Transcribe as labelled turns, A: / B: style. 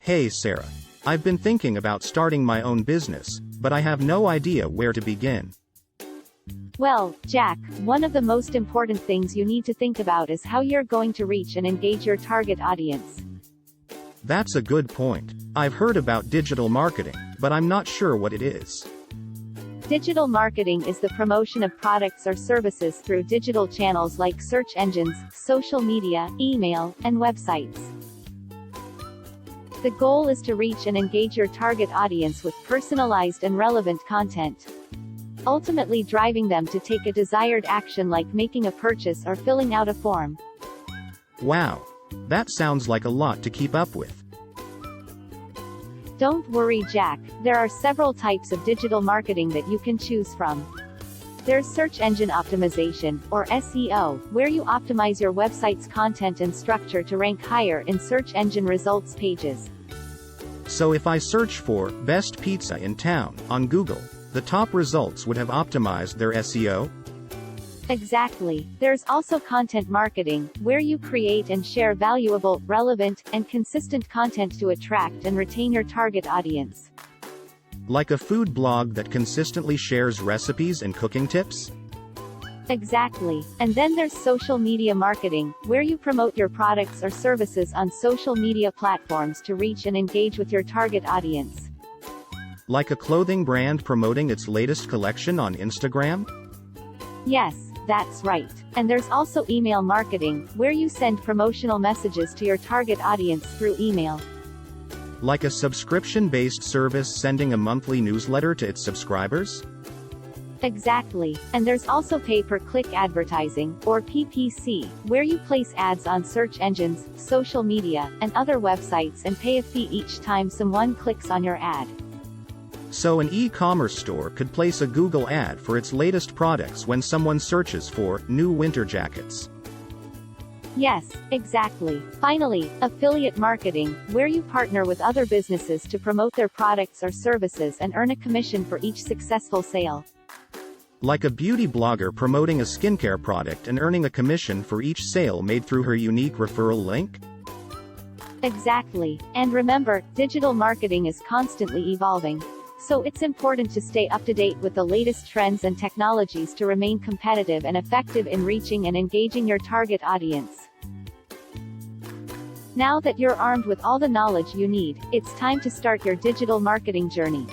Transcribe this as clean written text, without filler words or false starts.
A: Hey Sarah. I've been thinking about starting my own business, but I have no idea where to begin.
B: Well, Jack, one of the most important things you need to think about is how you're going to reach and engage your target audience.
A: That's a good point. I've heard about digital marketing, but I'm not sure what it is.
B: Digital marketing is the promotion of products or services through digital channels like search engines, social media, email, and websites. The goal is to reach and engage your target audience with personalized and relevant content, ultimately driving them to take a desired action like making a purchase or filling out a form.
A: Wow. That sounds like a lot to keep up with.
B: Don't worry, Jack, there are several types of digital marketing that you can choose from. There's search engine optimization, or SEO, where you optimize your website's content and structure to rank higher in search engine results pages.
A: So if I search for best pizza in town on Google, the top results would have optimized their SEO?
B: Exactly. There's also content marketing, where you create and share valuable, relevant, and consistent content to attract and retain your target audience.
A: Like a food blog that consistently shares recipes and cooking tips?
B: Exactly. And then there's social media marketing, where you promote your products or services on social media platforms to reach and engage with your target audience.
A: Like a clothing brand promoting its latest collection on Instagram?
B: Yes, that's right. And there's also email marketing, where you send promotional messages to your target audience through email.
A: Like a subscription-based service sending a monthly newsletter to its subscribers?
B: Exactly. And there's also pay-per-click advertising, or PPC, where you place ads on search engines, social media, and other websites and pay a fee each time someone clicks on your ad.
A: So an e-commerce store could place a Google ad for its latest products when someone searches for new winter jackets.
B: Yes, exactly. Finally, affiliate marketing, where you partner with other businesses to promote their products or services and earn a commission for each successful sale.
A: Like a beauty blogger promoting a skincare product and earning a commission for each sale made through her unique referral link?
B: Exactly. And remember, digital marketing is constantly evolving. So it's important to stay up to date with the latest trends and technologies to remain competitive and effective in reaching and engaging your target audience. Now that you're armed with all the knowledge you need, it's time to start your digital marketing journey.